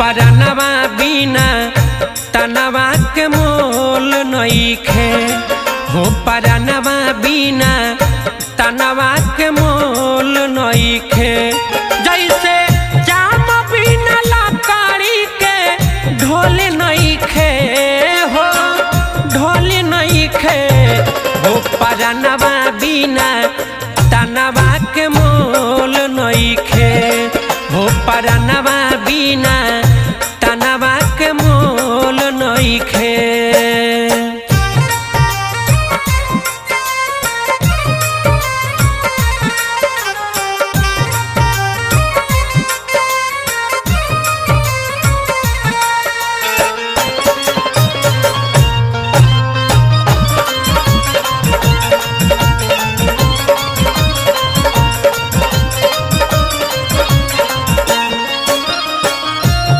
परनवा बिना तनवा के मोल नइखे हो परनवा बिना तनवा के मोल नइखे। जैसे जाम बिना लकड़ी के ढोल नइखे हो ढोल नइखे हो परनवा बिना तनवा के मोल नइखे हो परनवा बिना तनवा के मोल नइखे।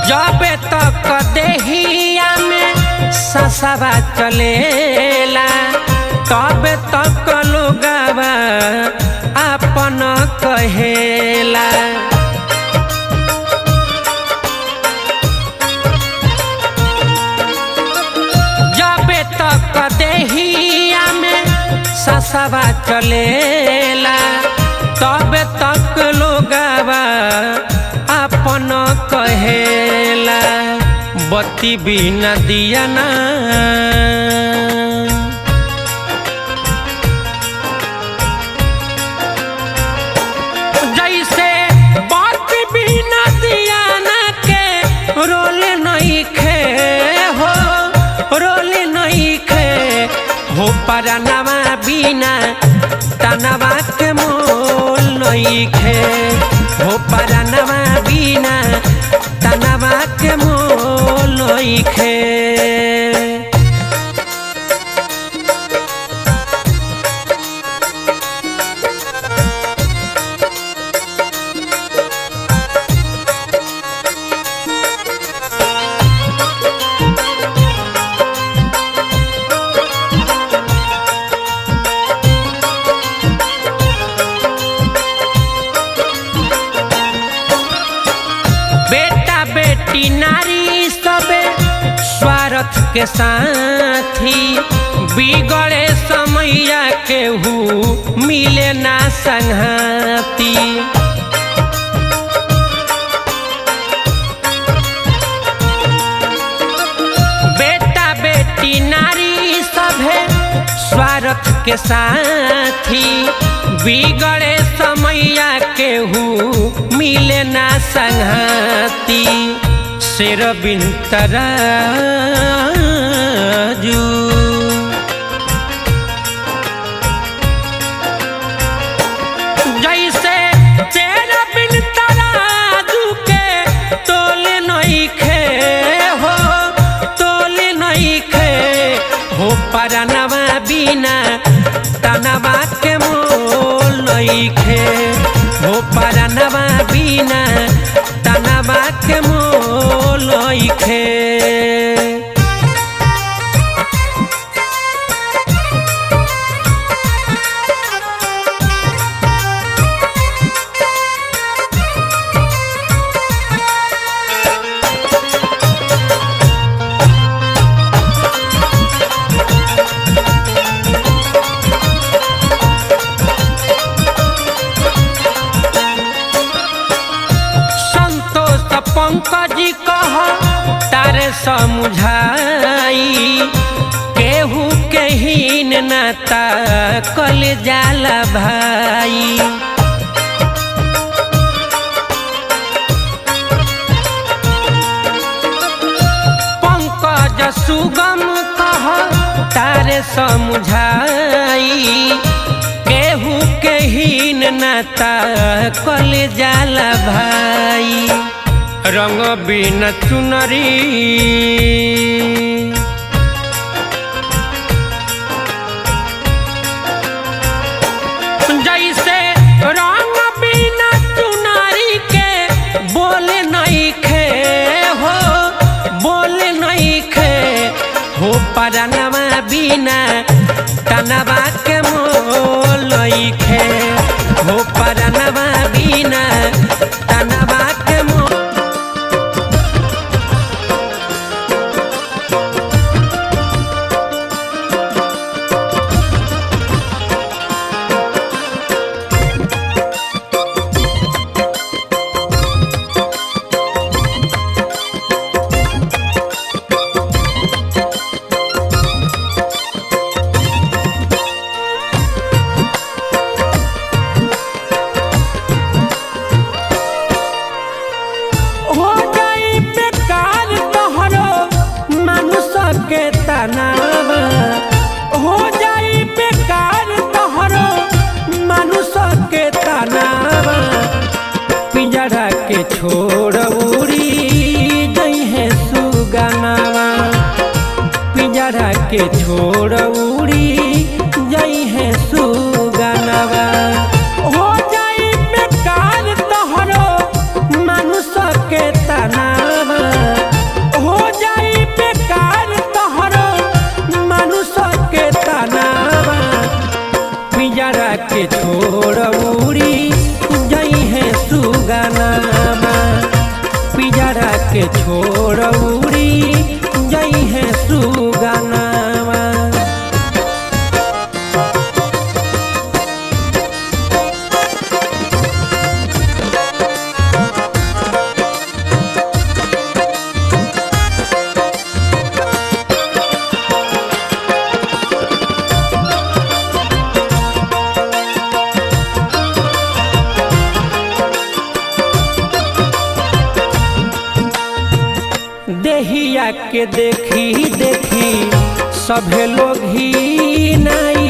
जबे तक देहिया में ससवा चलेला तबे तक लोगवा अपन कहेला। जबे तक देहिया में ससवा चलेला तबे तक लोगवा अपन कहेला। बत्ती बिना दिया ना जैसे बत्ती बिना दिया ना के रोल नइखे हो रोल नइखे हो परनवा बिना तनवा के मोल नइखे हो परनवा बिना तनवा के मोल नइखे। बेटा बेटी नारी सबे स्वार्थ के साथी बिगड़े समैया केहू मिले ना संघाती। बेटा बेटी नारी सभे स्वार्थ के साथी बिगड़े समैया केहू मिले ना संघाती। शेर बिन तराजू जैसे शेर बिन तराजू के तोल नइखे हो तोल नइखे हो परनवा बिना तनवा के मोल नइखे हो परनवा बिना तनवा के मोल नइखे। पंकज कह तारे समझाई केहू के हीन नाता कल जाला भाई। पंकज सुगम कह तारे समझाई केहू के हीन नाता कल जाला भाई। रंग बिना चुनरी जैसे रंग बिना चुनरी के बोले नइखे हो बोले नइखे हो परनवा बिना तनवा के मोल नइखे हो परनवा बिना तनवा के मोल। के छोड़ उड़ी जई है सुगनवा। हो जाई बेकार तोहरो मानुष के तनावा, हो जाई बेकार तोहरो मानुष के तनावा। पिंजरा के छोड़ उड़ी जई है सुगनवा, पिंजरा के छोड़ उड़ी जई है सुगनवा। देहिया के देखी देखी सभे लोग ही नहीं,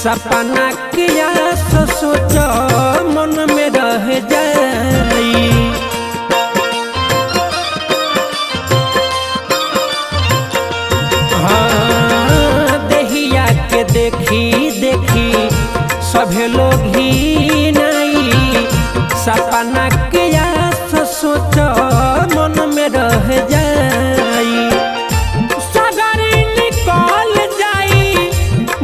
सपना किया सोच मन में रह जाई। हाँ देहिया के देखी देखी सभे लोग ही नहीं, सपना किया सोच मन में रह जाई। सगरी निकल जाई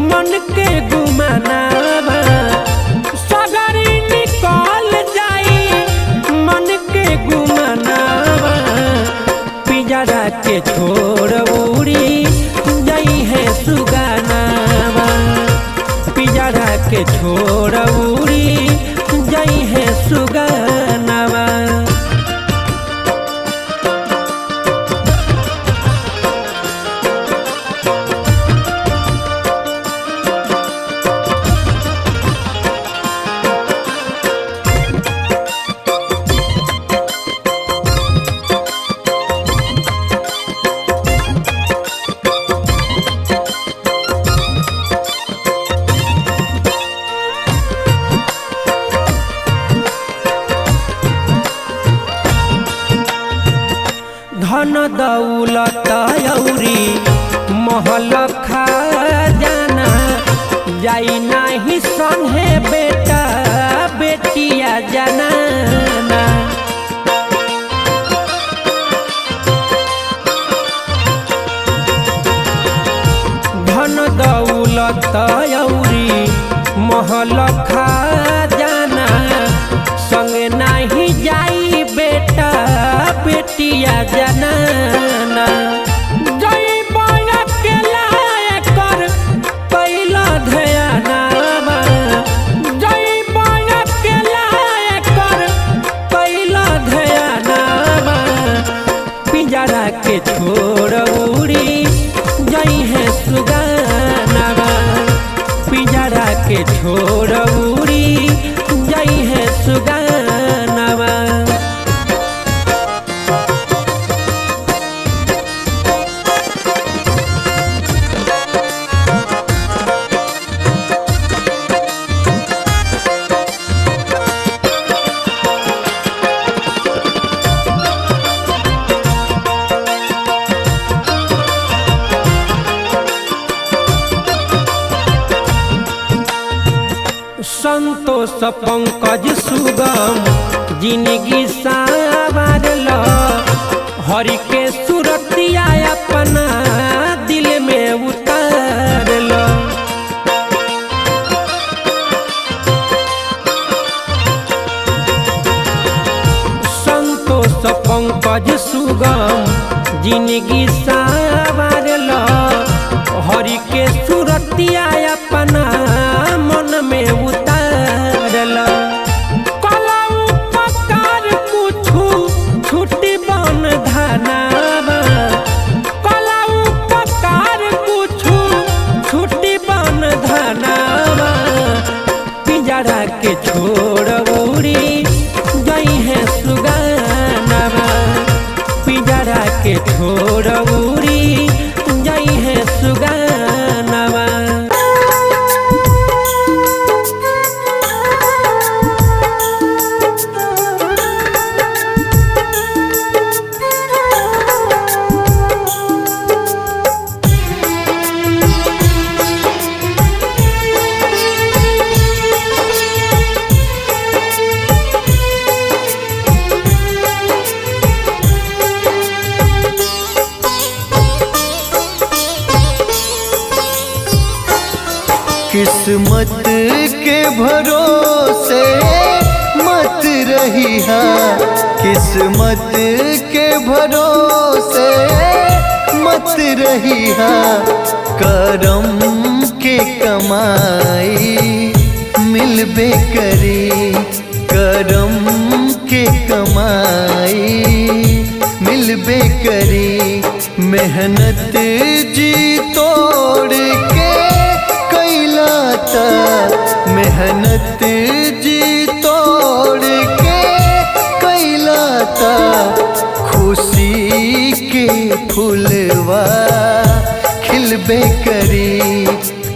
मन के गुमानावा, सगरी निकल जाई मन के गुमानावा। पिंजरा के छोड़ उड़ी जई है सुगनवा, पिंजरा के छोड़ उड़ी जई है सुगनवा। धन दौलत औरी महल खजाना, जाई नाही संगे बेटा बेटिया जनाना। धन दौलत औरी महल खजाना, संगे नाही जाई बेटा बेटिया जनाना। जई बया के लाए कर पहिला ध्यानावा, जई बया के लाए कर पहिला ध्यानावा। पिंजरा के छोड़ उड़ी जई है सुगनवा, पिंजरा के छोड़ उड़ी जई है सुगनवा। संतोष पंकज सुगम जिंदगी संवारल, हरि के सुरतिया अपना दिल में उतारल। संतोष पंकज सुगम जिंदगी संवारल, हरि के सुरतिया अपना मन में उतारल। कला उपकार कुछु छुट्टी बन धनावा, कला उपकार कुछु छुट्टी बन धनावा। पिंजरा के छोड़ उड़ी जई है सुगनवा, पिंजरा के छोड़ उड़ी जई है सुगनवा। किस्मत के भरोसे मत रही है, किस्मत के भरोसे मत रही है। करम के कमाई मिलबे करी, करम के कमाई मिलबे करी। मेहनत जी तोड़ के कैला ता, मेहनत जी तोड़ के कैला ता। खुशी के फूलवा खिलबे करी,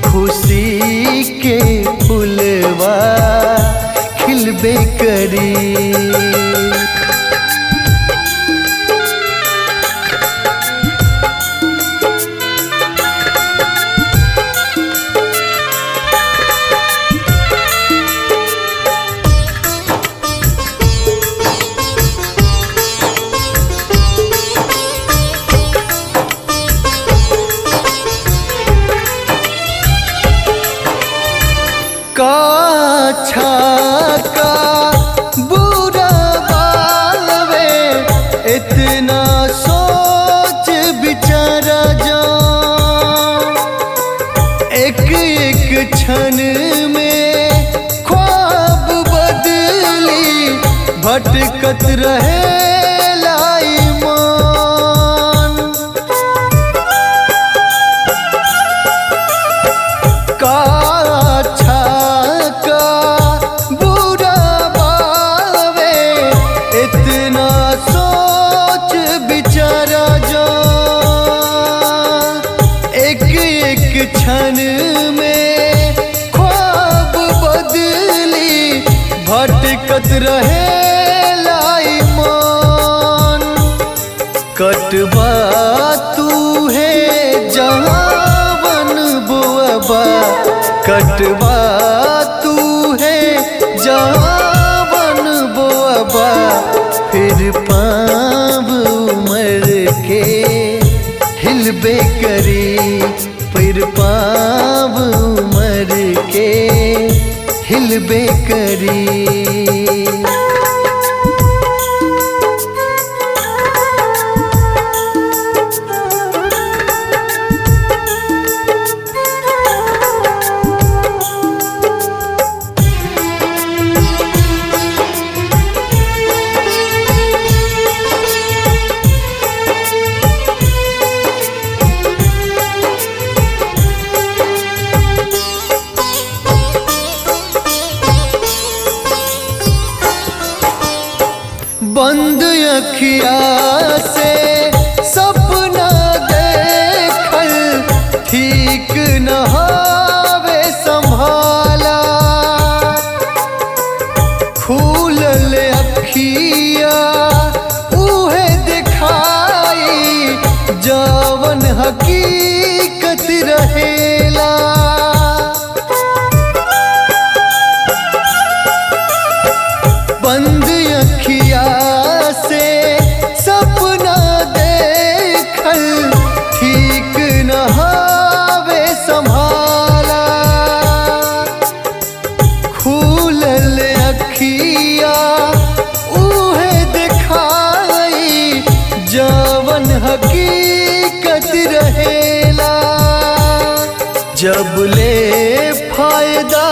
खुशी के फूलवा खिलबे करी। का अच्छा का बुरा बालवे, इतना सोच विचारा जा। एक एक क्षण में ख्वाब बदली, भटकत रहे लाई मान। का इतना सोच विचारा जा। एक एक क्षण में ख्वाब बदली, भटकत रहे लाई मान। कटवा तू है जहाँ बन बुआबा, कटवा तू है जहाँ बन बुआबा। फिर पाँव उमर के हिलबे करी, फिर पाँव उमर के हिलबे करी। बंद अखिया से सपना देखल ठीक न हावे संभाला। खुलल अखिया उहे दिखाई, जवन हकीकत रहेला। बंद अखिया से सपना देखल ठीक न हावे संभाला। खुलल अखिया उहे दिखाई, जवन हकीकत रहेला। जब ले फायदा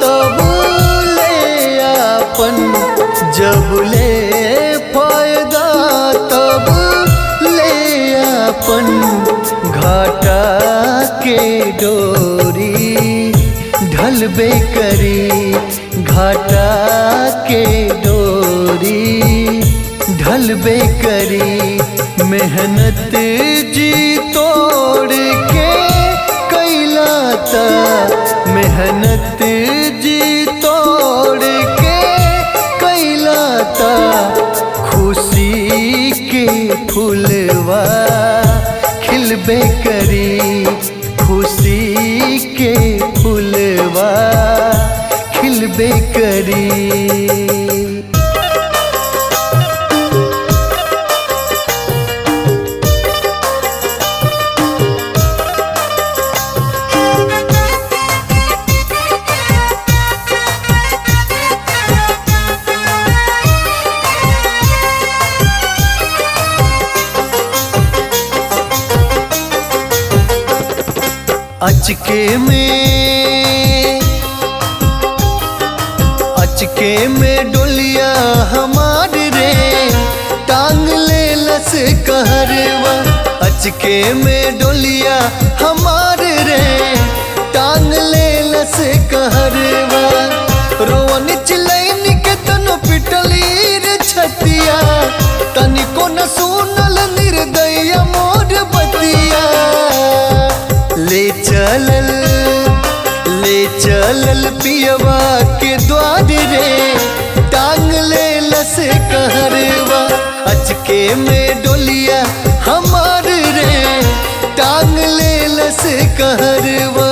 तब ले आपन, जब ले फायदा तब ले आपन। घाटा के डोरी ढलबे करी, घाटा के डोरी ढलबे करी। मेहनत जी तोड़ के कैला ता, मेहनत जी तोड़ के कैला ता। खुशी के फूलवा खिलबे करी, खुशी के फूलवा खिलबे करी। अचके में डोलिया हमार रे टांग ले लस कहरवा। अचके में डोलिया हमार रे टांग ले लस कहरवा। रोवन चिलैन के तनो पिटली रे छतिया तनिको न सुनल निर्दया मोर बतिया। ले चलल पियवा के द्वार रे टांग ले लस कहरवा। अचके में डोलिया हमार रे टांग ले लस कहरवा।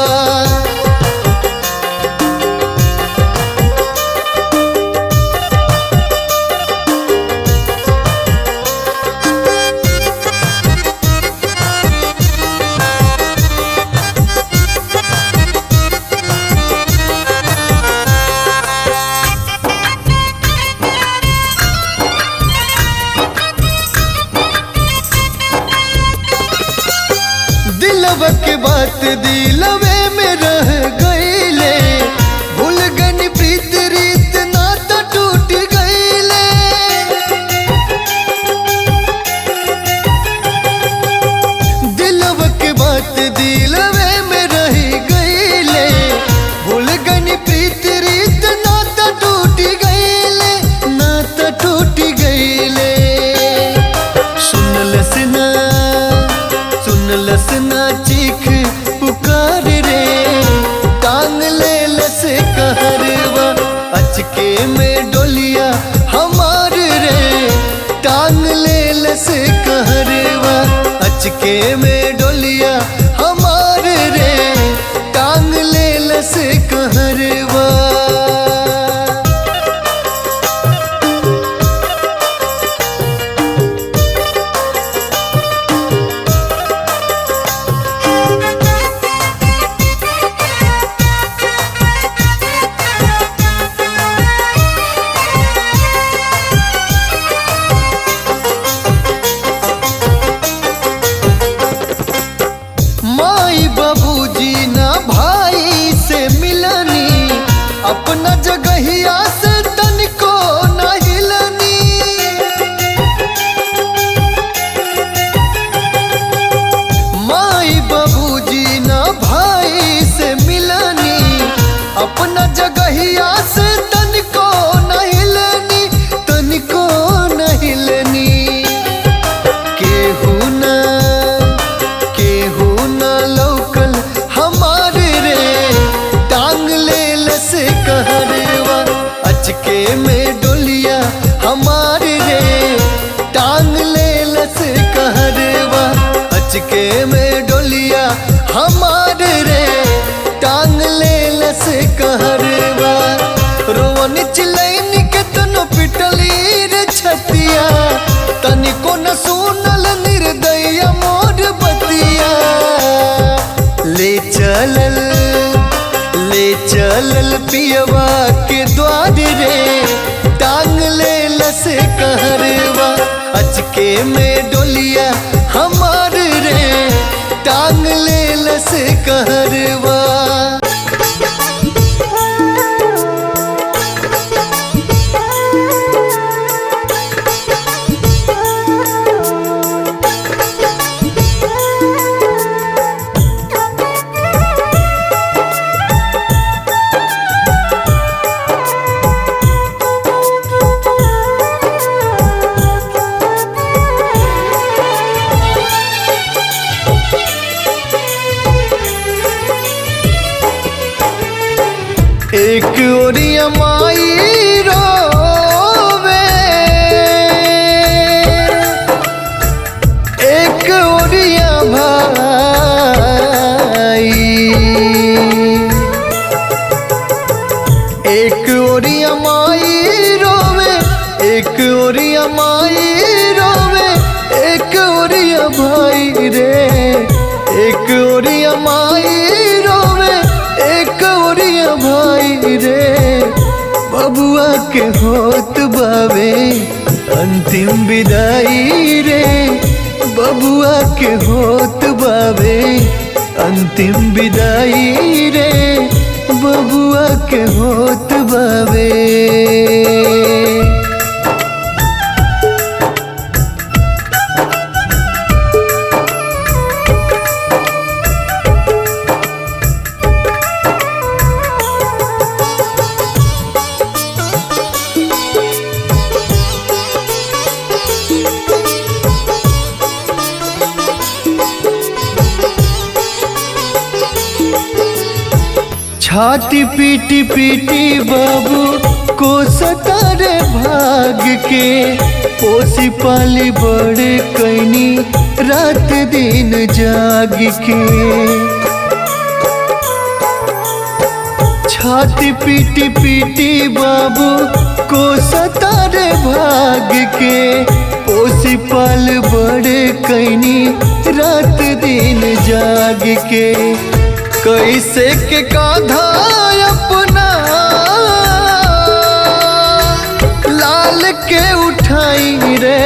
दिलवा के बात दिलवे में रह गईले। भूल गनी प्रीत रीत नाता टूट गईले। दिलवा के बात दिलवे में रह गईले। भूल गनी प्रीत रीत नाता टूट गईले। नाता टूट गईले। सुनलस ना चीख पुकार रे टांग ले लस कहरवा। अचके में डोलिया हमार रे टांग ले लस कहरवा। अचके में डोलिया हमार रे टांग ले लस कहरवा। माई बाबूजी ना भाई से मिलनी अपना जगहिया से तनिको ना हिलनी। माई बाबूजी ना भाई से मिलनी अपना जगहिया से तनिको ना हिलनी। तनिको ना हिलनी। केहू ना लौकल हमार रे टांग ले लस कहरवा। अचके में डोलिया हमार रे टांग ले लस कहरवा। अचके में डोलिया हमार रे टांग ले लस कहरवा। रोवन चिलैन के तनो पिटली रे छतिया तनिको न सुनल निर्दया मोर बतिया। ले चलल पियवा के द्वार रे टांग ले लस कहरवा। अचके में डोलिया हमार रे टांग ले लस कहरवा। एक ओरिया माई रोवे एक ओरिया भाई। एक ओरिया माई रोवे एक ओरिया माई रोवे एक ओरिया भाई रे। एक ओरिया माई रोवे एक ओरिया भाई रे। बबुआ के होत बावे अंतिम विदाई रे। बबुआ के होत बावे अंतिम विदाई रे बबुआ के होत बावे। छाती पीटी पीटी बाबू को सतारे भाग के, पोसी पाली बड़े कैनी रात दिन जाग के। छाती पीटी पीटी बाबू को सतारे भाग के, पोसी पाल बड़े कैनी रात दिन जाग के। कैसे के कांधा अपना लाल के उठाई रे,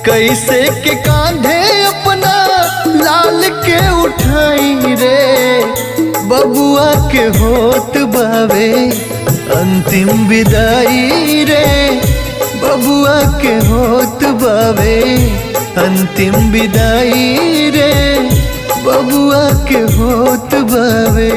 कैसे के कांधे अपना लाल के उठाई रे, बबुआ के होत बावे अंतिम विदाई रे, बबुआ के होत बावे अंतिम विदाई रे, बबुआ के होत बावे।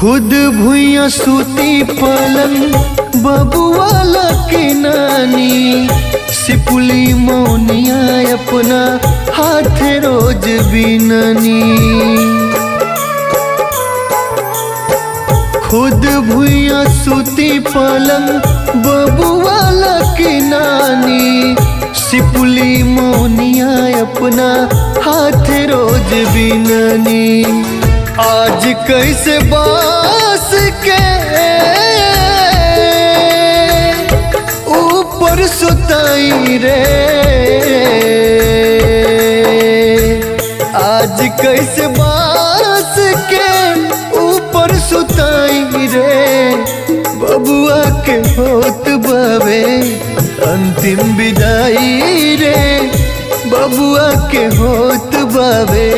खुद भुइया सूती पलंग बबुआ के नानी, सिपुली मौनिया अपना हाथ रोज बिननी। खुद भुइया सूती पलंग बबुआ के नानी, सिपुली मौनिया अपना हाथ रोज बिननी। आज कैसे बास के ऊपर सुताई रे, आज कैसे बास के ऊपर सुताई रे, बबुआ के होत बावे अंतिम विदाई रे, बबुआ के होत बावे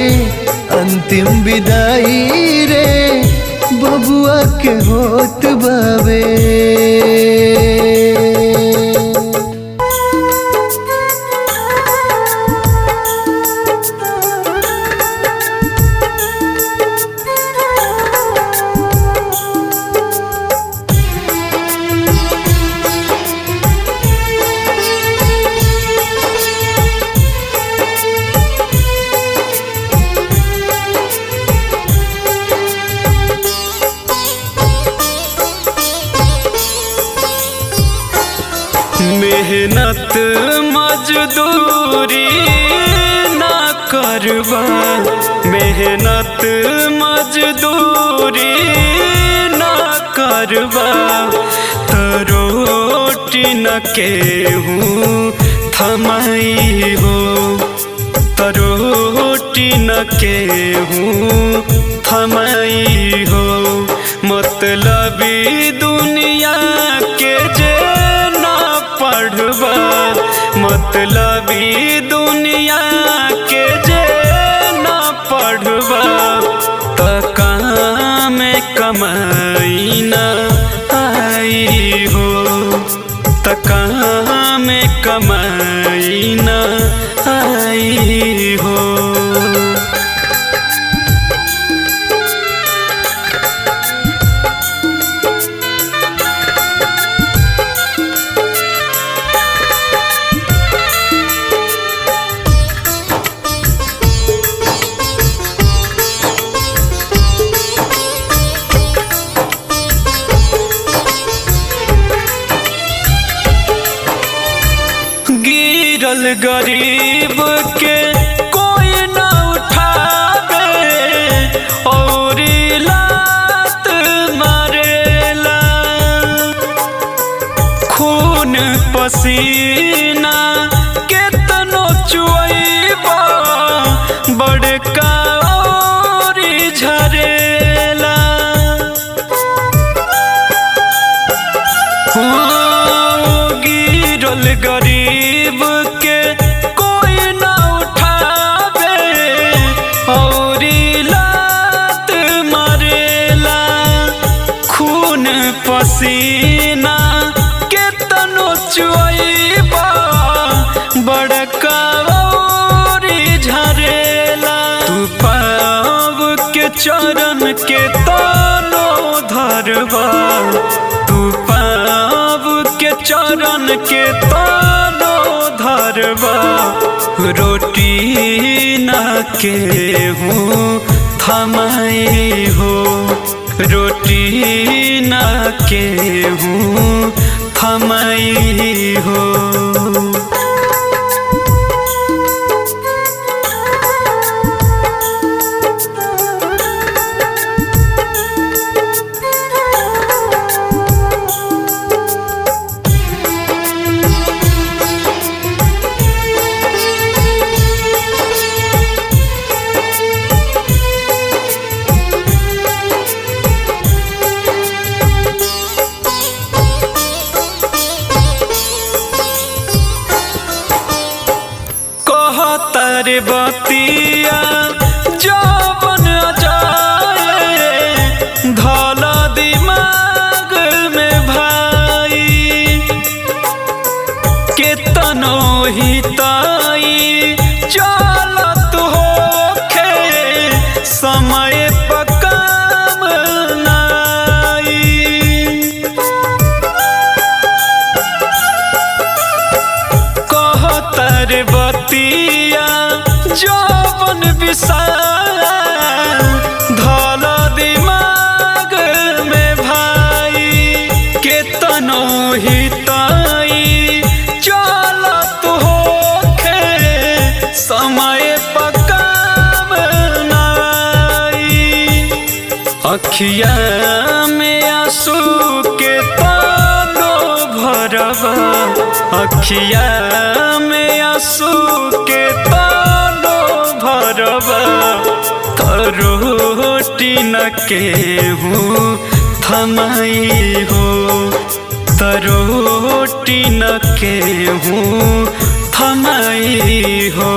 अंतिम विदाई रे, बबुआ के होत बावे। मेहनत मजदूरी ना करबा, मेहनत मजदूरी ना करबा, तो रोटी न केहूँ थमाई हो, तो रोटी न केहूँ थमाई हो। मतलबी दुनिया के जे पढ़बा, मतलबी दुनिया के जे ना पढ़बा, त कहाँ में कमाई ना आई हो, त कहाँ में कमाई ना आई हो। गिरल गरीब के कोई न उठावे और लात मारेला। खून पसीना केतनो चुइबा बड़का और झरेला। गिरल गरीब के कोई न उठावे और लात मारेला। खून पसीना केतनो चुइबा बड़का और झरेला। तू पाव के चरण के तानो धरबा, तू पाव के चरण के तानो धरबा। रोटी न केहूँ थमाई हो, रोटी न केहूँ थमाई हो। तारे बतिया जवन जाए धला दिमाग में भाई। केतनो ही ताई चलत होखे समय पर काम नाई। कहतर बतिया जवन विशाल धला दिमाग में भाई। केतनो ही ताई चलत होखे समय पर काम नाई। अखिया में आंसू के तानो भरबा, अखिया में आंसू के तानो भरबा। रोटी न केहूँ थमाई हो, रोटी न केहूँ थमाई हो।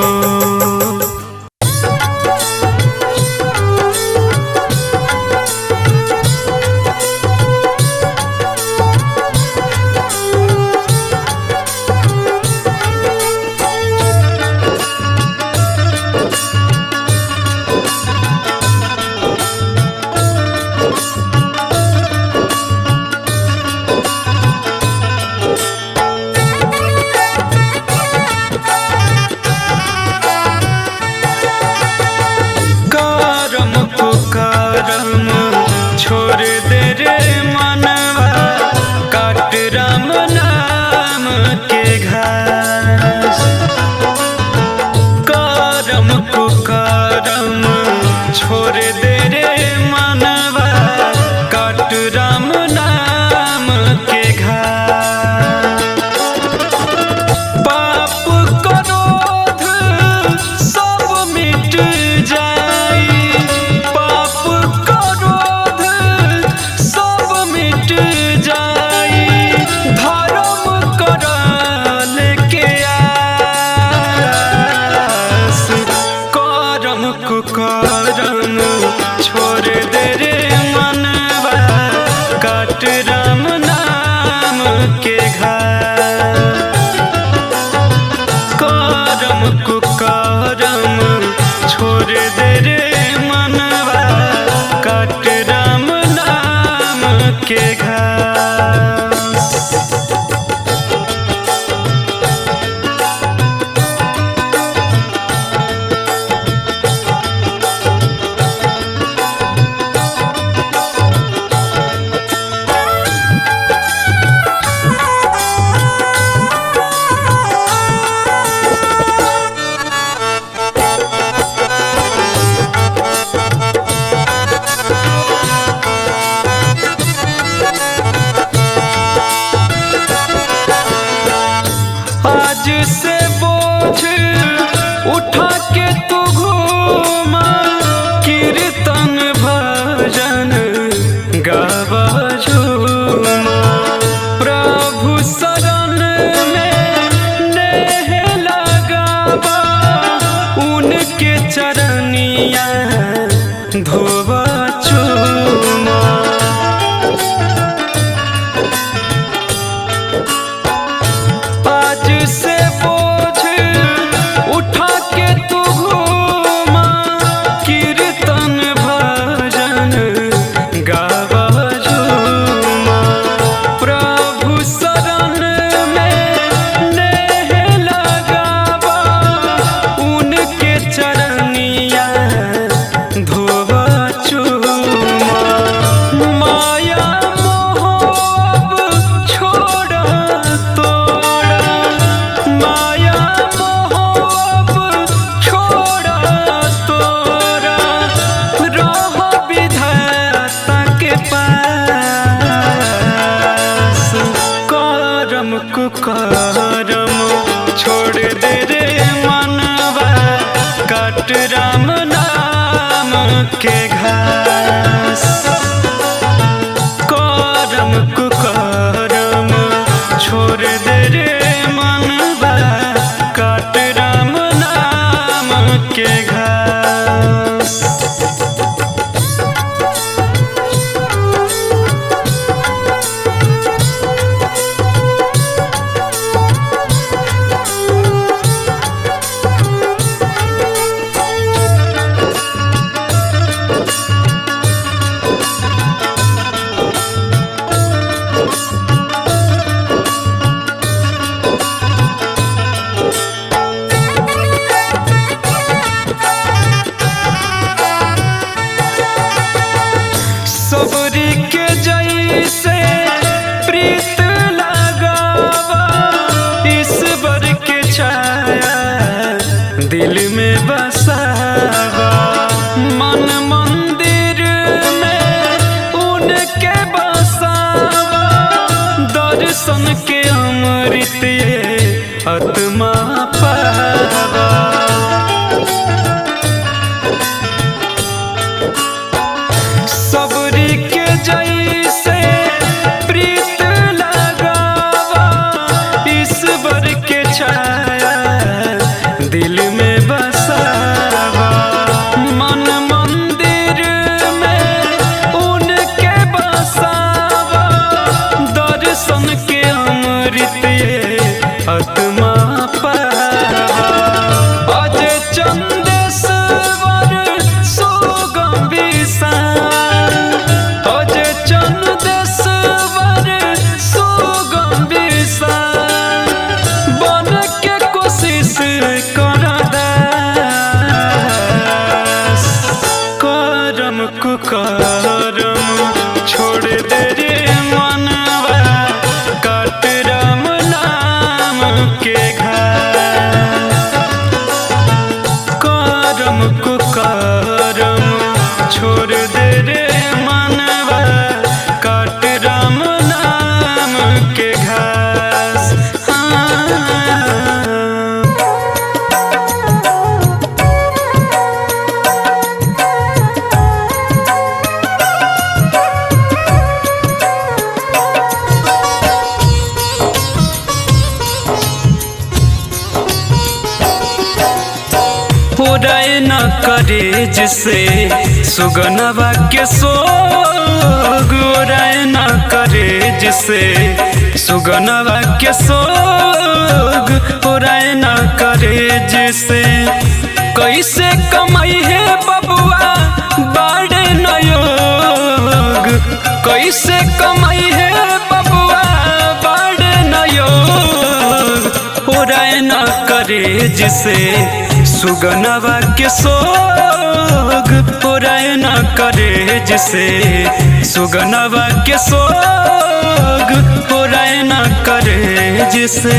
काट राम नाम के घास। करम कुकरम छोड़ दे रे मनवा, काट राम नाम के घास। सबरी के जैसे प्रीत लगावा, ईश्वर के छाया दिल में बसावा। मन मंदिर में उनके बसावा, दर्शन के अमृत ये आत्मा पावा। सबरी के जैसे प्रीत लगावा, ईश्वर के छाया दिल में बसावा। मन मंदिर में उनके बसावा, दर्शन के अमृत ये आत्मा पावा। अज चंदेश्वर सुगम विशाल, अज चंदेश्वर सुगम विशाल, बन के कोशिश कर दास। करम कुकरम छोड़ दे रे मनवा, काट राम नाम के घास। करम कुकरम छोड़ दे रे मनवा, काट राम नाम के घास। पुराए न करे जिसे सुगनवा के सोग, उड़ाए न करे जिसे सुगनवा के सोग, उड़ाए न करे जिसे। कैसे कमाई है बबुआ बाड़े न योग, कैसे कमाई है बबुआ बाड़े न योग। उड़ाए न करे जिसे सुगनवा के सोग, उड़ाए न करे जिसे सुगनवा के सोग, उड़ाए न करे जिसे।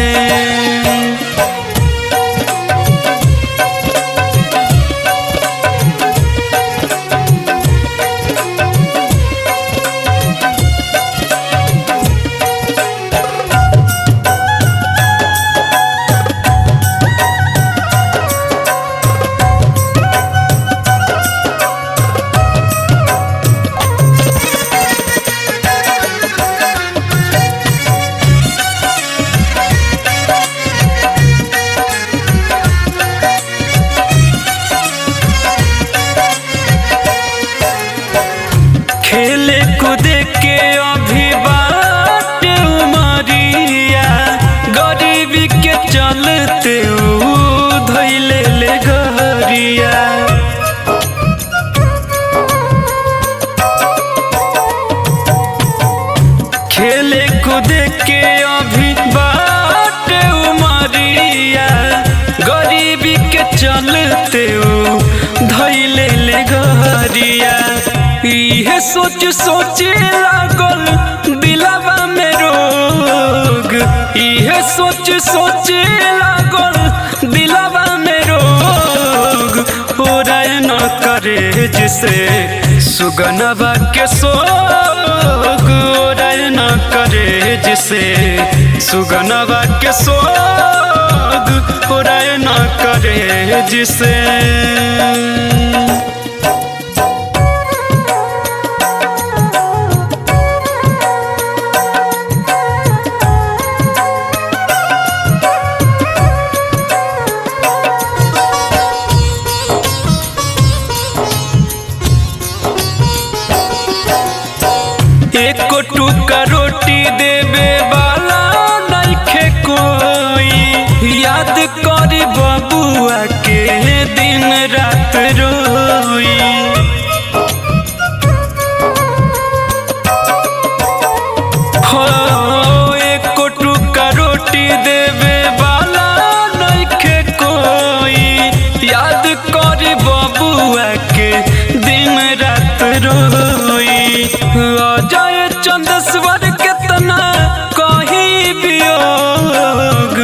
खेले कूदे के अभी बाट उमरिया, गरीबी के चलते धैले ले गरिया। खेले कूदे के अभी बाट उमरिया, गरीबी के चलते धैले ले गरिया। इहे सोच सोचे लागल दिलवा में रोग, इहे सोच सोचे लागल दिलवा में रोग। उड़ाए न करे जिसे सुगनवा के सोग, उड़ाए न करे जिसे सुगनवा के सोग, उड़ाए न करे करे जिसे। एक टुका रोटी देवे वाला नइखे कोई, याद करी बबुआ के दिन रात रोई। हो एक टुका रोटी देवे वाला नइखे कोई, याद करी बबुआ के दिन रात रोई। अजय चंदेश्वर कितना कही वियोग,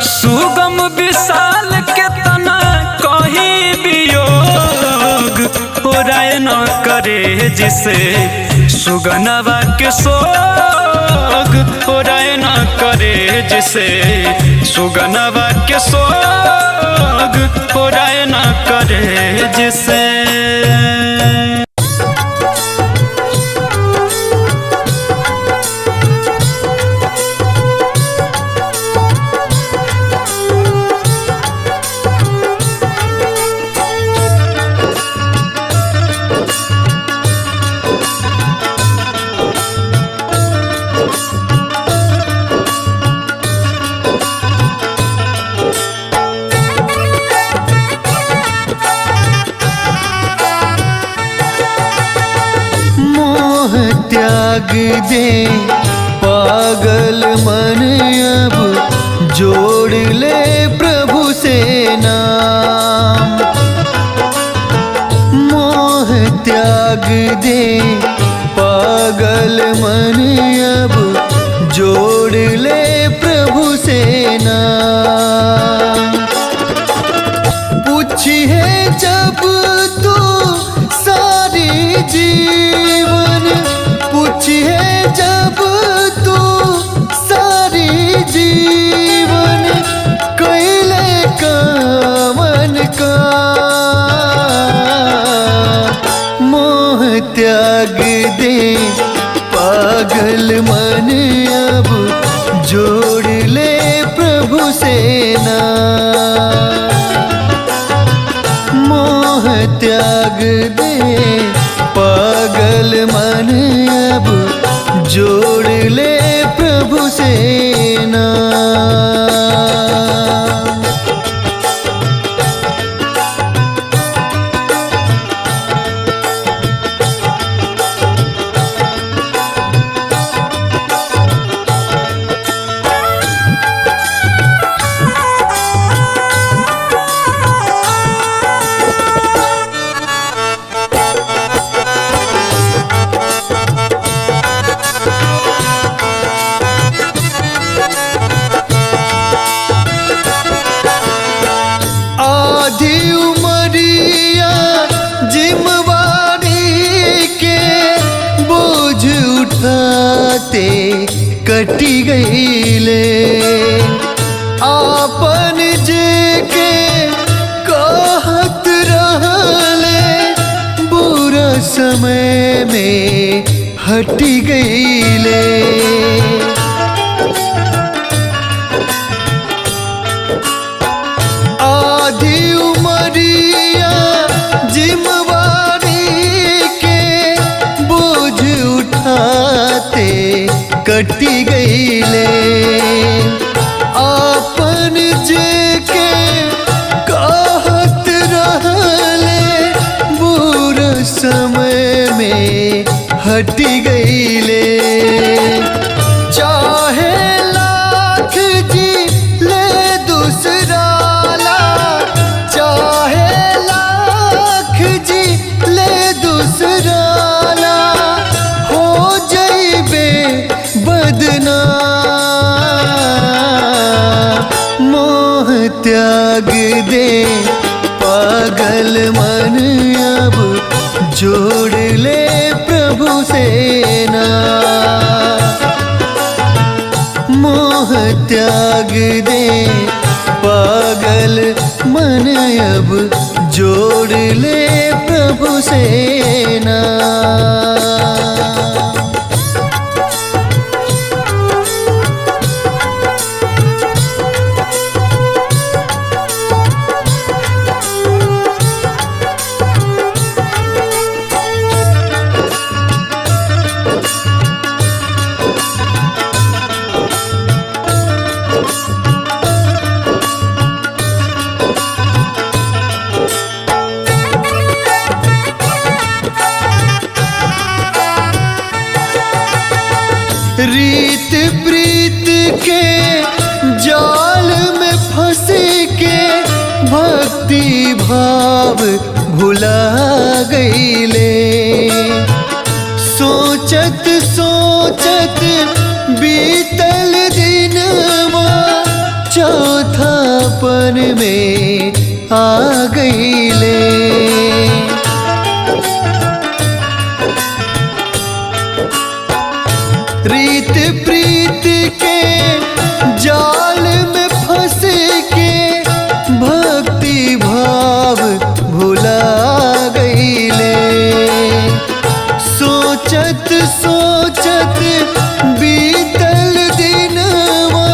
सुगम विशाल कितना कही वियोग, ओराय न करे जिसे सुगनवा के सोग, ओराय न करे जिसे सुगनवा के सोग, ओराय न करे जिसे। त्याग दे पागल मन, अब जोड़ ले प्रभु से नाम। मोह त्याग दे पागल मन, अब जोड़ ले प्रभु से नाम। पूछिए जब तू सारी जीवन, पूछिए जब तू सारी जीवन, कैले कामन का। मोह त्याग दे पागल मन, अब जोड़ ले प्रभु से नाम। मोह त्याग दे पागल मन, अब जोड़ ले प्रभु से नाम। कटी गईले आपन जे के कहत रहले, बुरा समय में हटी गईले। आधी उमरिया जिम्मेवारी के बोझ उठाते कटी गईले। आपन जे के कहत रहले, बुरा समय में हटी गईले। चाहे लाख जी ले दूसरा ला, चाहे लाख जी ले दूसरा ला, हो जइबे बदनाम। मोह त्याग दे पागल मन, अब जोड़ ले प्रभु से नाम। मोह त्याग दे पागल मन, प्रभु सेना। रीत प्रीत के जाल में फंस के भक्ति भाव भुला गईले। सोचत सोचत बीतल दिनवा चौथापन में आ गईले। रीत प्रीत के जाल में फंस के भक्ति भाव भुला गईले। सोचत सोचत बीतल दिनवा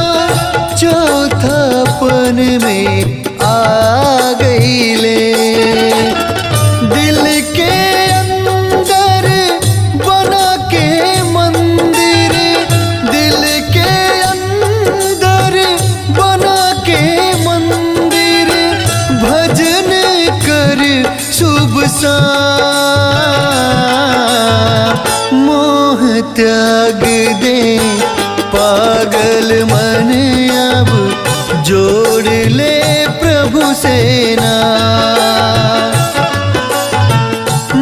चौथापन में आ गईले। दिल के अंदर बना के मंदिर, दिल के अंदर बना के मंदिर, भजन कर शुभ शाम। मोह त्याग दे पागल मन अब जोड़ ले प्रभु सेना।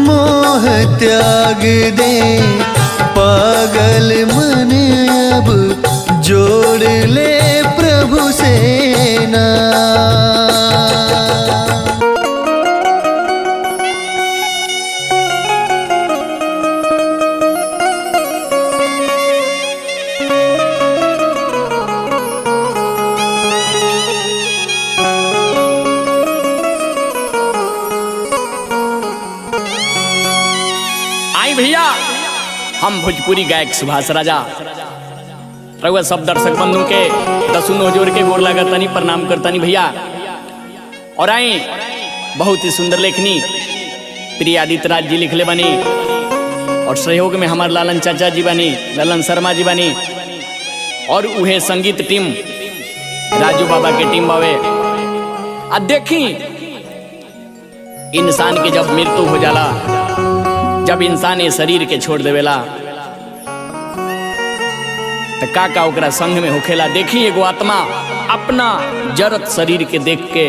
मोह त्याग दे पागल मन अब जोड़ ले प्रभु सेना। आई भैया, हम भोजपुरी गायक सुभाष राजा रउआ सब दर्शक बंधु के दसुनो जोड़ के गोर लागतनी, प्रणाम करतनी भैया। और आई बहुत ही सुंदर लेखनी प्रिय आदित्य राज जी लिखले बनी, और सहयोग में हमार लालन चाचा जी बनी, ललन शर्मा जी बनी, और उहे संगीत टीम राजू बाबा के टीम बावे। आ देखी इंसान के जब मृत्यु हो जाला, जब इंसान ये शरीर के छोड़ देवेला तो का ओकरा संग में होखेला। देखी एगो आत्मा अपना जरत शरीर के देख के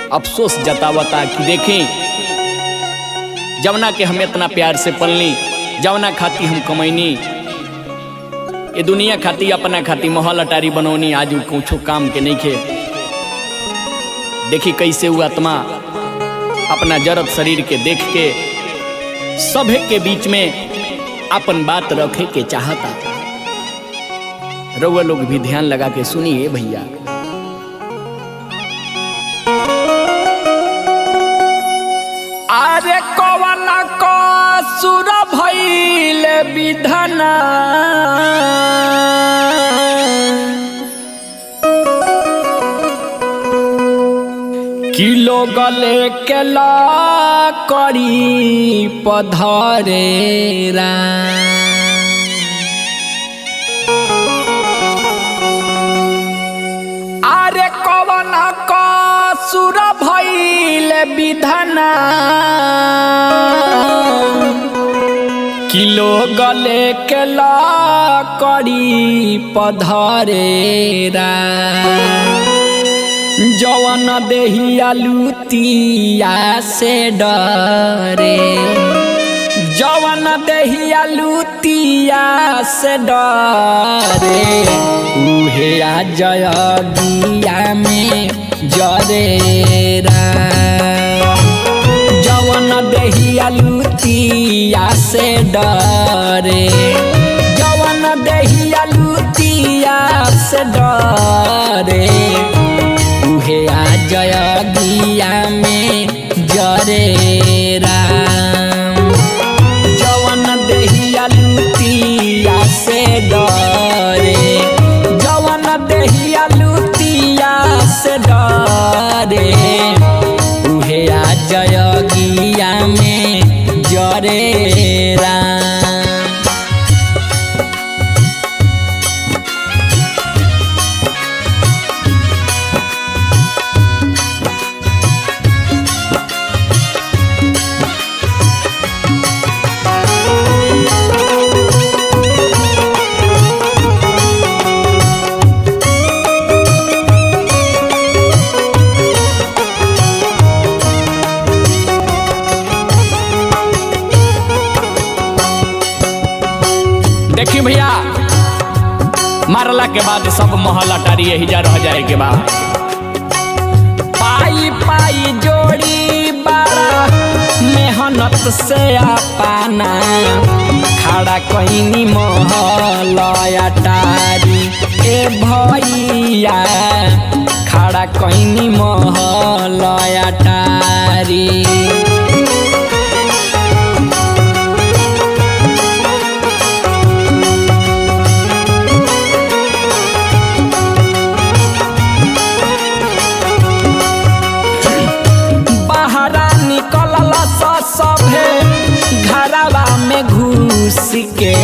अफसोस जतावता कि देखी जवना के हम इतना प्यार से पलनी, जवना खाती हम कमैनी, ये दुनिया खाती अपना खाती महल अटारी बनौनी, आज कुछ काम के नहीं खे। देखी कैसे वो आत्मा अपना जरत शरीर के देख के सभे के बीच में अपन बात रखे के चाहता। रउआ लोग भी ध्यान लगा के सुनिए भैया। अरे कवन कसुर भइल विधना, किलो गले के ला करी पधरेरा। अरे कवन कसुर भइल विधना, किलो गले के ला करी पधरेरा। जवन देहिया लुतिया से डरे, जवन देहिया लुतिया से डरे, उहे आ जयगिया में जरेरा। जवन देहिया लुतिया से डरे, जवन देहिया लुतिया से डरे, उहे आ जयगिया में जरेरा। मारला के बाद सब महल अटारी यही जा रह जाए के बाद पाई पाई जोड़ी बारा मेहनत से पाना खड़ा कहीं महल अटारी ए भैया खड़ा कहीं महल अटारी सभे घरवा में घुस के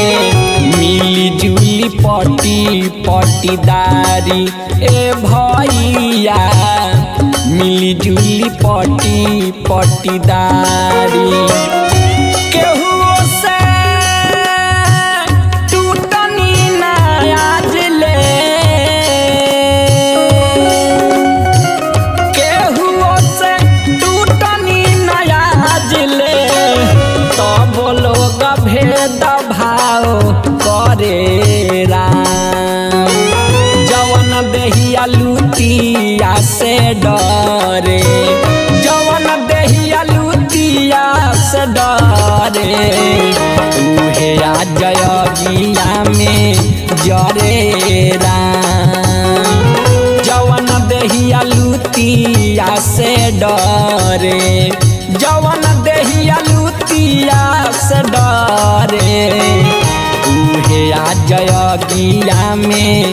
मिली जुली पटी पटीदारी ए भैया मिली जुली पटी पटीदारी केहू से टूटनी ना आज ले केहू से टूटनी नया ले तब लोग भेद भाव करे राम जवन देहिया लुटिया से डरे जवन देहिया लुटिया से डरे उहे आ जयगिया में जरे राम जवन देहिया लुटिया से डरे जवन देहिया लुटिया से डरे उहे आ जयगिया में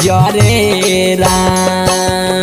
जरे राम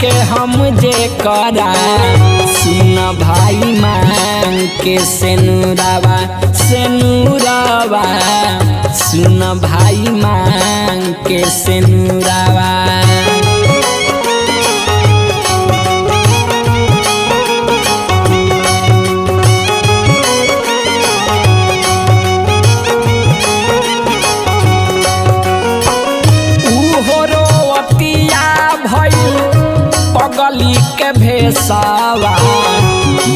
के हम जे करा सुन भाई मांग के सेनुरावा सेनुरावा सुन भाई मांग के सेनुरावा पगली के भेसावा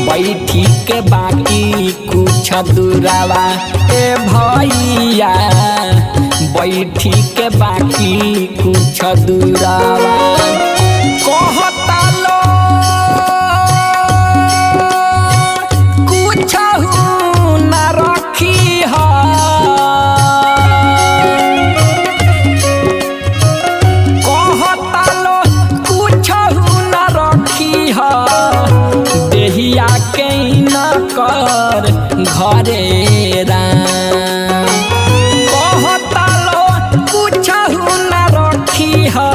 बैठी के बाकी कुछ दूरावा ए भैया बैठी के बाकी कुछ दूरावा कहता लो कुछ न रखी है देहिया के न कर घरे राम कहता लो कुछ न रखी है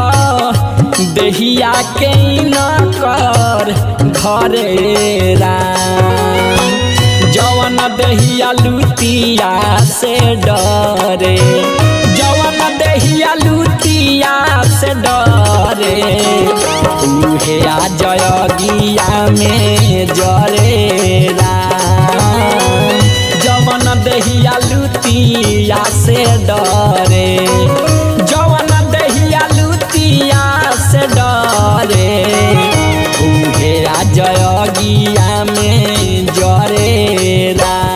देहिया के न कर घरे राम जवन देहिया लुटिया से डरे जवन देहिया लुटिया से डरे उहे आ जयगिया में जरे राम जवन देहिया लुटिया से डरे जवन देहिया लुटिया से डरे उहे आ जयगिया में जरे राम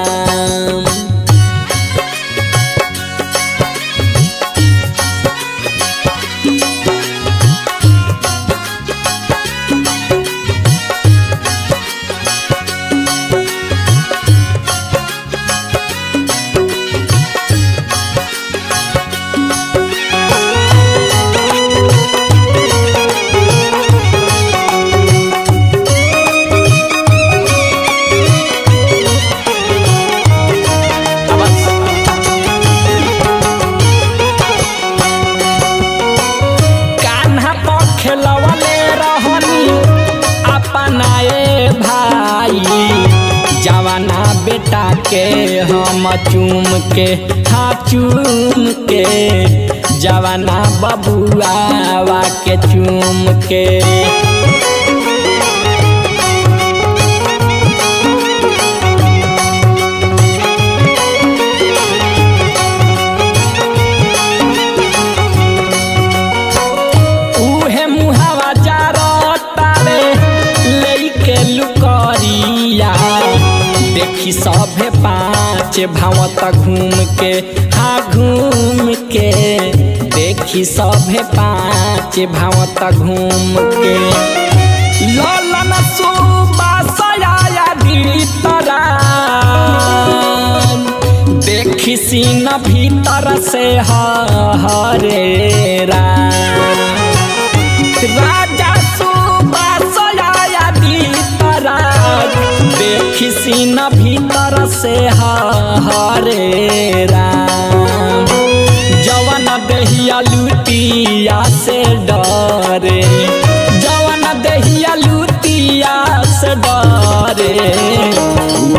खेलवले रहनी अपनाए भाई जवाना बेटा के हम चूम के हाँ चूम के जवाना बबुआ के चूम के उहे मुहावा जारतारे लेके लुकरिया देखी सभे पाँच भावत घूम के हाँ घूम के देखी सभे पाँच भावत घूम के ललन सुबासया भीतरा देखी सीन भीतर से हरे राजा सुबासया भीतरा देखी सीन भीतर से हरे राम जवन दहिया लुटिया से डरे जवन दहिया लुटिया से डरे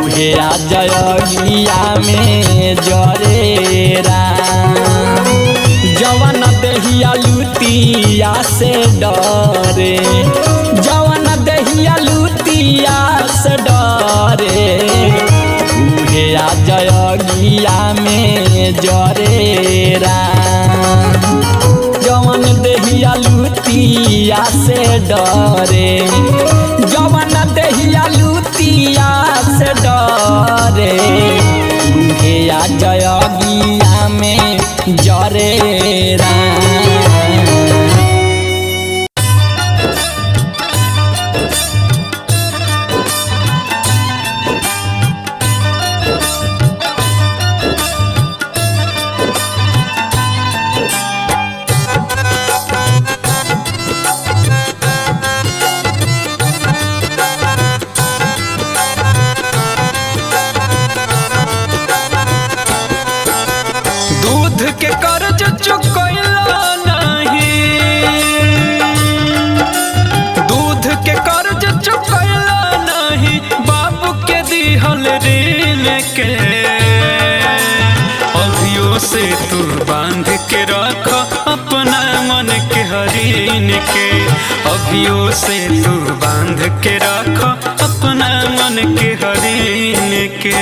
उहे आ जयगिया में जरे राम जवन दहिया लुटिया से डरे जवन दहिया लुटिया से डरे उहे आ जयगिया में जरे राम जवन दहिया लुटिया से डरे जवन दहिया लुटिया से डरे उहे आ जयगिया में जरे राम दूध के कर्ज चुकैला नहीं दूध के कर्ज चुकैला नहीं बाबू के दिहल ऋण के अभियो से तू बांध के रख अपना मन के हरीन के अभियो से तू बांध के रख अपना मन के हरीन के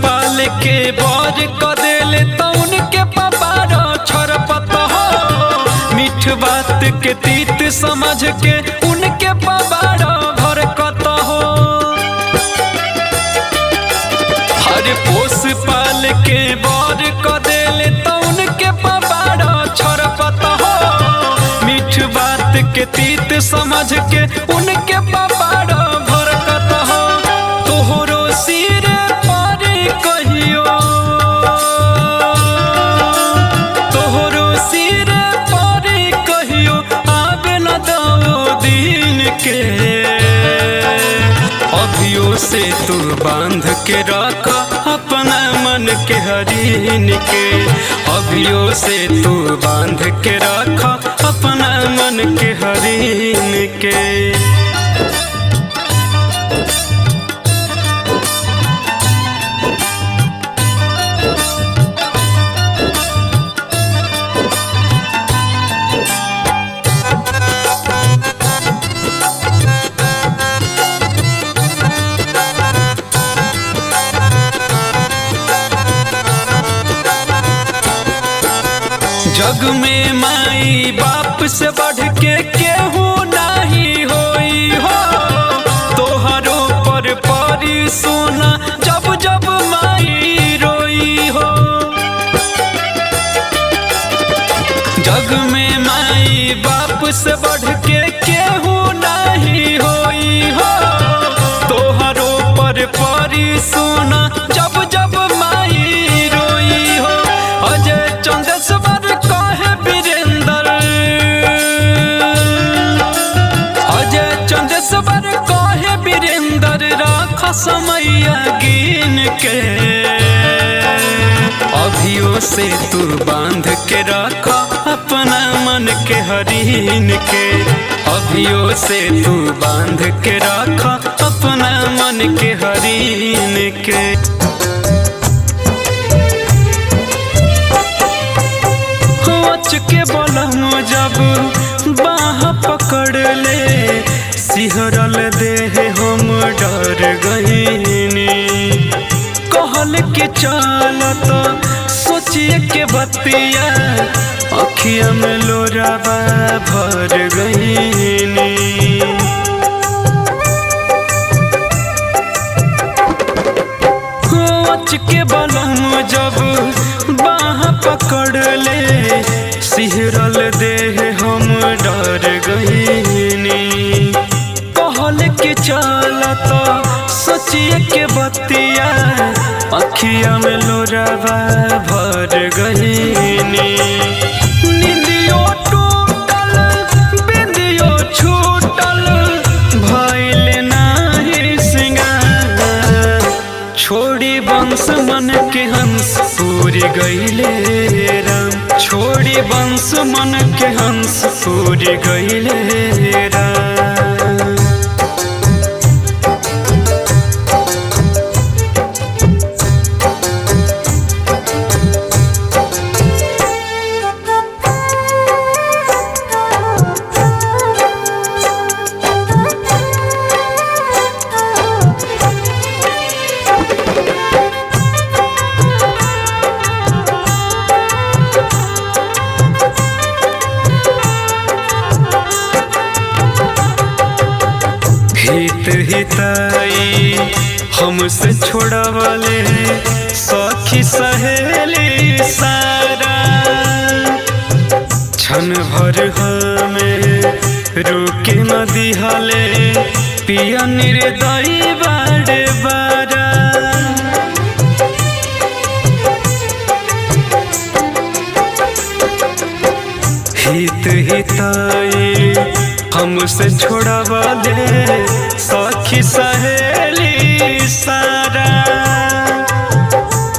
पाल के बर क देले तो उनके पपारो छरपत हो मीठ बात के तीत समझ के उनके पपारो भरकत हो हर पोस पाल के बर क देले तो उनके पपारो छरपत हो मीठ बात के तीत समझ के उनके पपारो भरकत हो तोहरो सिर कहियो तोहरो सिर पर कहियो आबे न दो दिन के अभियो से तू बांध के रख अपना मन के हरीन के अभियो से तू बांध के रख अपना मन के हरीन के जग में माई बाप से बढ़ के केहू नहीं होई हो तोहरो पर परी सोना जब जब माई रोई हो जग में माई बाप से बढ़ के केहू नहीं होई हो तोहरो पर समैया गिन के अभियो से तू बांध के रख अपना मन के हरीन के। अभियो से तू बांध के रख अपना मन के हरीन के। अच के बलम जब बाह पकड़ ले सिहरल देह हम डर गईनी। कहल के चलत सोचिए के बतिया अखिया में लोरावा भर गईनी। अच के बलम जब बाह पकड़ ले सिहरल देह हम डर गईनी। कहल के चलत सोचिए के बतिया अखिया में लोरावा भर गईनी। निंदियो टूटल बिंदियो छूटल भइल नाही सिंगार। छोड़ी वंश मन के हंस पूरी गईले राम। छोड़ी वंश मन के हंस पूरी गईले राम। हित हिताई हमसे छोड़वले सखी सहेली सारा। क्षण भर हमें रोके न दिहले पिया निर्दयी बारे बारा। हित हिताई हमसे छोड़वले सखी सहेली सारा।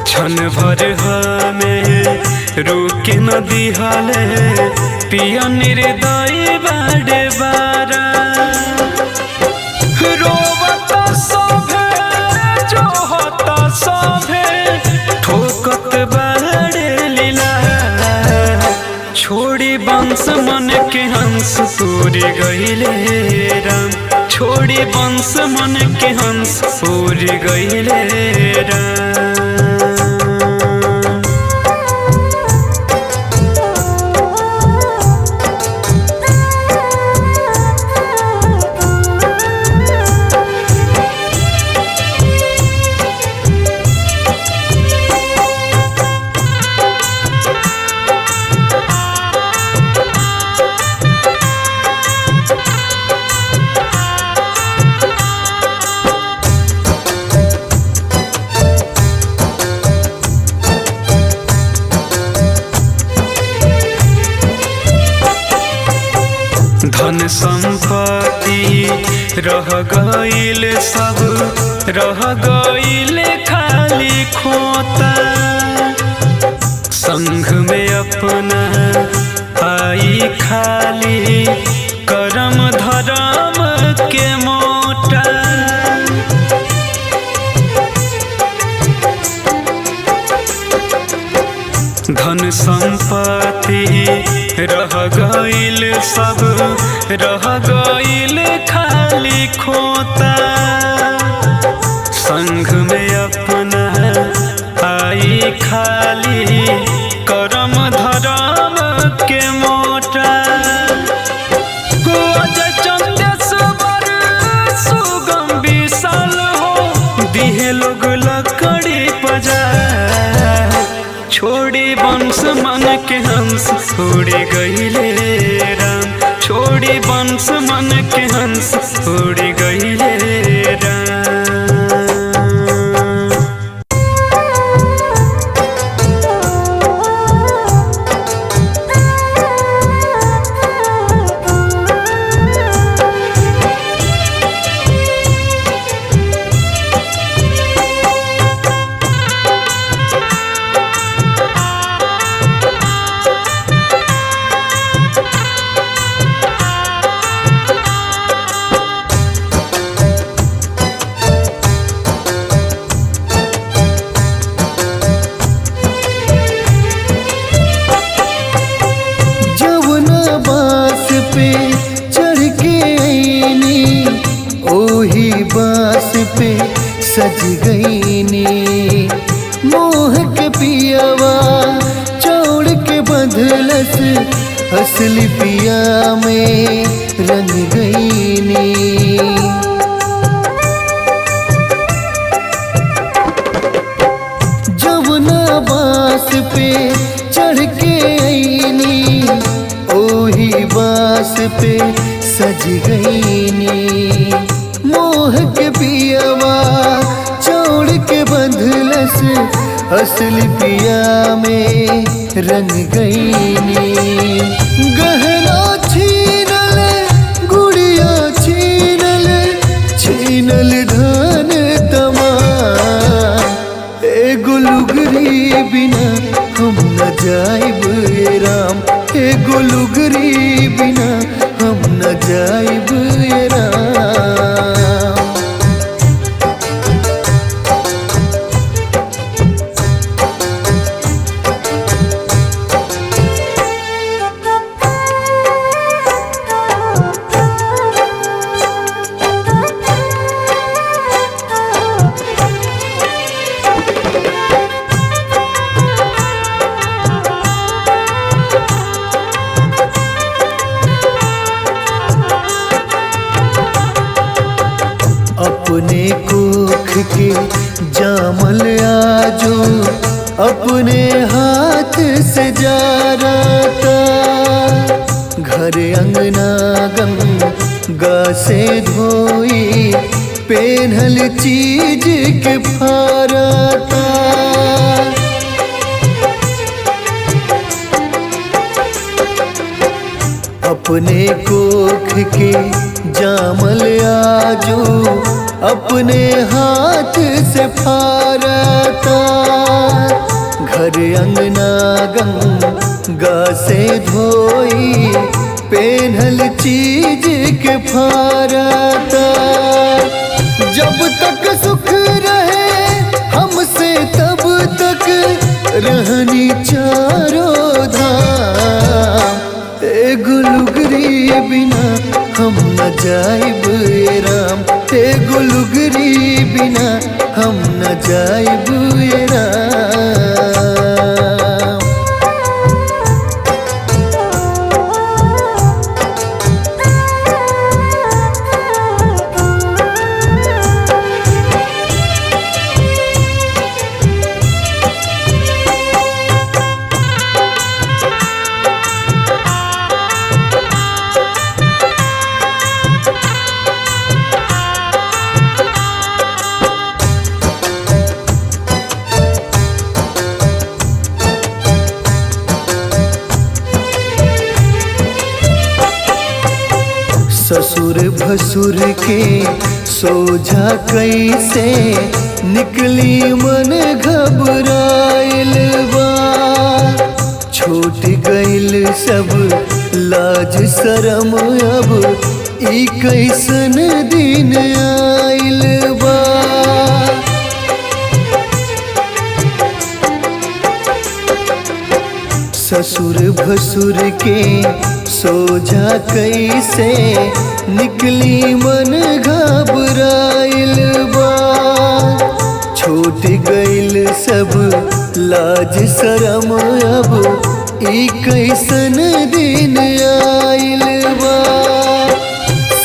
क्षण भर हमें रोके न दिहले पिया निर्दयी बारे बारा। रोवता सभे जोहता सभे ठोकत बारे लीला। छोड़ी वंश मन के हंस पूरी गईले राम। छोड़ी वंश मन के हंस पूरी गईले राम। धन संपत्ति रह गईल सब रह गईल खाली खोता। संघ में अपना आई खाली करम धर्म के मोटा। धन संपत्ति रह गईल सब रह गईल खाली खोता। संघ में अपना आई खाली करम धर्म के मोटा। चंदेश्वर सुगम विशाल हो दिहे लोग लकड़ी पजा। छोड़ी वंश मन के हंस छोड़ी गईले राम। छोड़ी वंश मन के हंस छोड़ी गईले राम। बास पे सज गईनी। मोह के पियावा चौड़ के बंधलस असली पिया में रंग गईनी। जमुना बास पे चढ़ के आईनी, ओही बास पे सज गईनी। मोह के पियावा चौड़ के बंधलस असली पिया में रंग गईनी। गहना छीनल गुड़िया छीनल, छीनल धन तमाम। एगो लुगरी बिना हम न जाइब ए राम, एगो लुगरी बिना हम न जाइब ए राम। अपने कोख के जामल आजो अपने हाथ से जा रहा। घर अंगना गंगा से धोई पेन्हल चीज के फारता। अपने कोख के जामल आजो अपने हाथ से फारता। घर अंगना गंगा से धोई पेन्हल चीज के फारता। जब तक सुख रहे हमसे तब तक रहनी चारों धाम। एगो लुगरी बिना हम न जाइब ए राम, एगो लुगरी बिना हम न जाइब ए राम। ससुर भसुर के सोझा कैसे निकली मन घबराइल बा। छूट गइल सब लाज शरम अब ई कैसन दिन आइल बा। ससुर भसुर के सोझा कैसे निकली मन घबराइल बा। छूट गइल सब लाज शरम अब ई कैसन दिन आइल बा।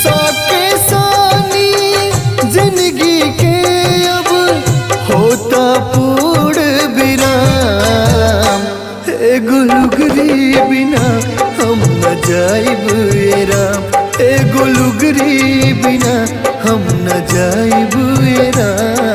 साके सानी जिंदगी के अब होता पूर्ण विराम। एगो लुगरी बिना हम न जाइब ए राम, एगो लुगरी बिना हम न जाइब ए राम।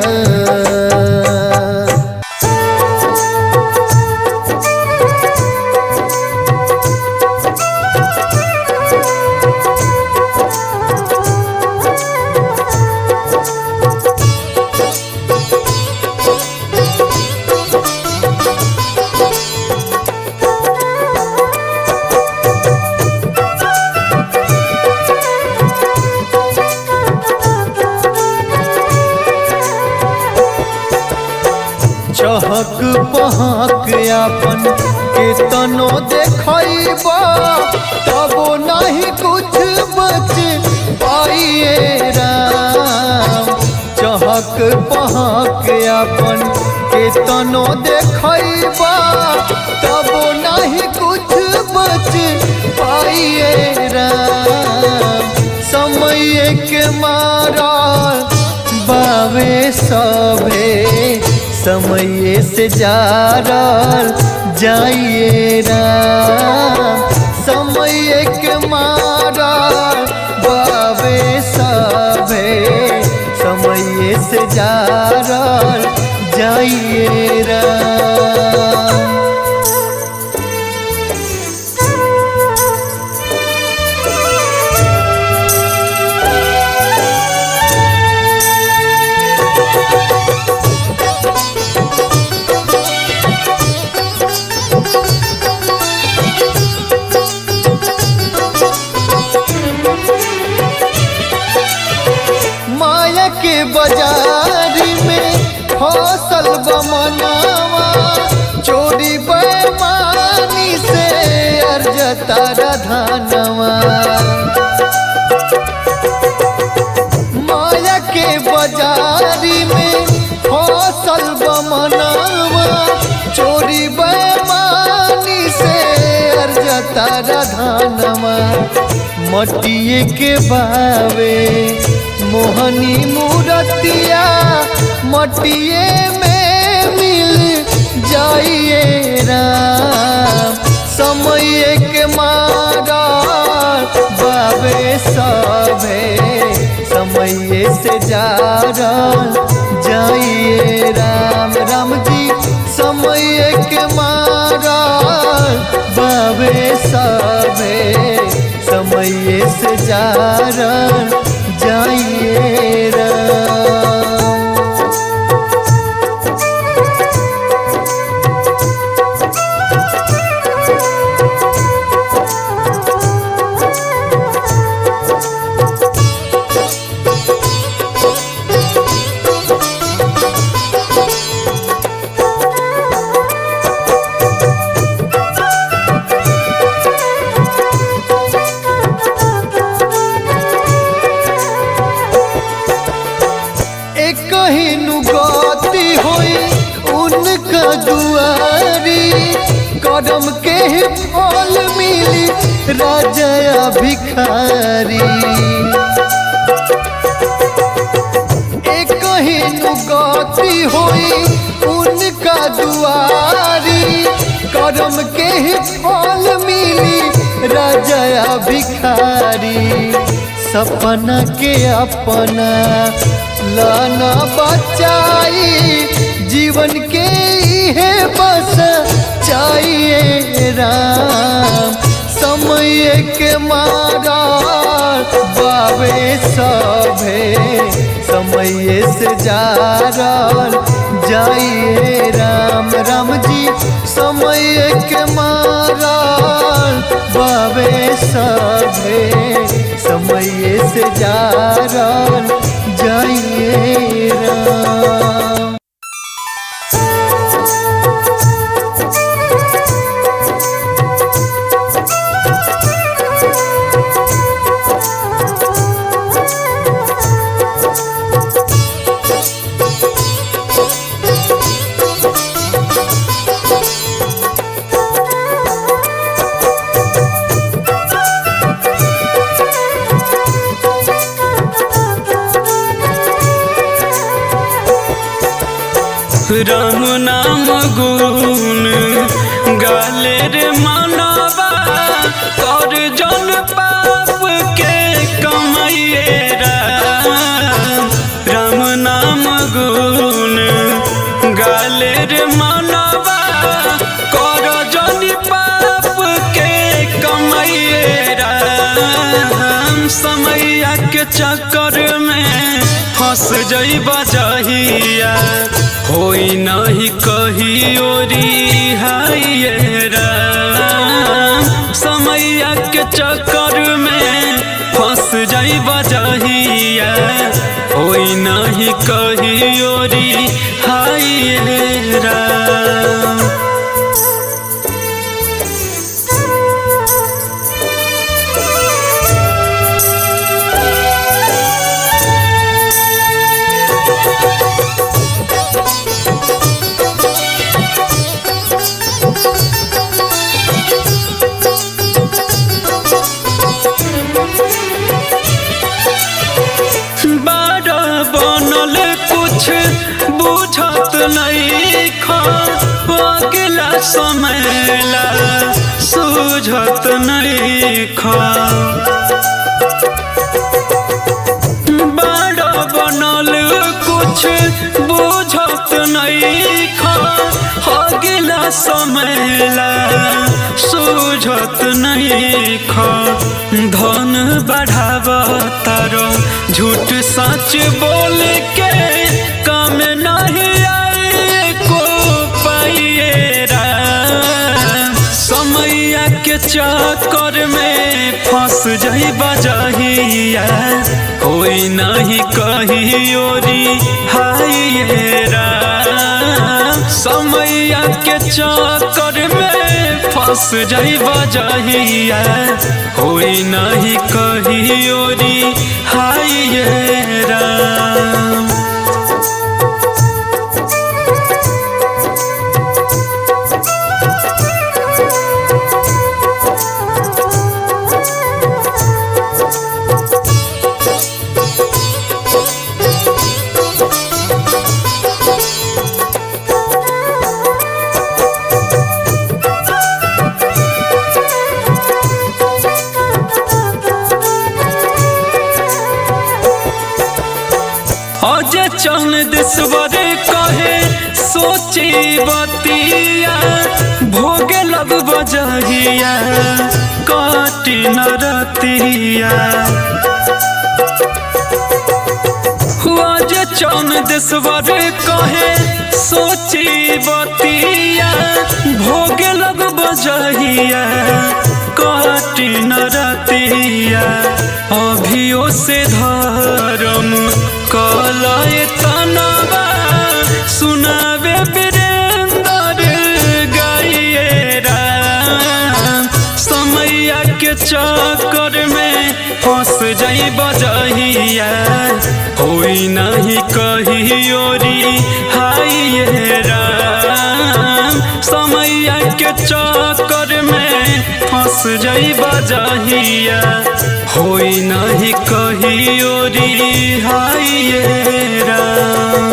चहक पहक अपन के तनो देखैबा तबो नहीं कुछ बच पाइए राम। हक पहक अपन के तनो देखैबा तबो नहीं कुछ बच पाइए राम। समय के मारा बावे सभे समय से जारल जाइए राम। समय के मारा बावे सभे समय से जारल जाइए राम। माया के बाजार में फसल बमनावा चोरी बेईमानी से अर्जता धनवा। माया के बाजार में फसल बमनावा चोरी बेईमानी से अर्जता धनवा। मटिए के बावे मोहनी मूरतिया मटिए में मिल जाइए राम। समय के मारा बाबे सभे समय से जारल जाइए राम। राम जी समय के मारा बाबे सभे समय से जारल जाइए राम। कहीं गति होई उनका दुआरी कदम के फल मिली राजा भिखारी। एक कहीं गति होई उनका दुआरी कदम के फल मिली राजा भिखारी। सपना के अपना लाना बचाई जीवन के है बस चाहिए राम। समय के मारा बाबे सभे समय से जारल जाइए राम। राम जी समय के मारा बाबे सभे समय से जारल जाइए राम। राम नाम गुण गाले रे मानवा कर जन पाप के कमाइए राम। राम नाम गुण गाले रे मानवा कर जन पाप के कमाइए राम। समैया के चक्कर में फंस जइबा जहिया होई नहीं कहियो रिहाइए राम। समैया के चक्कर में फंस जइबा जहिया होई नहीं कहियो रिहाइए राम। कुछ बुझत नहीं खा अगला समयला सूझत नहीं खा बड़ा बनल कुछ बुझत नहीं खा अगला समयला सूझत नहीं खा धन बढ़ावा तारो झूठ सच बोल के काम नहीं आए को पाइए समैया के चक्कर में फंस जाई बजाहिया कोई नहीं कही ओरी हाय समैया के चक्कर में फंस जाई बजाहिया कोई नहीं कही ओरी हाय राम। अजय चंदेश्वर कहे सोची बतिया भोगे लग बजहिया काटी नरतिया अजय चंदेश्वर कहे सोची बतिया भोगे लग बजहिया काटी नरतिया अभियो से धर्म कलाए तनवा सुनावे वीरेंद्र गाइए राम समैया के चक्कर में फंस जाई बजहिया होई नहीं कही ओरी हाय राम समैया के चक्कर में फंस जाई बजहिया होई नहीं कही ओरी हाय राम।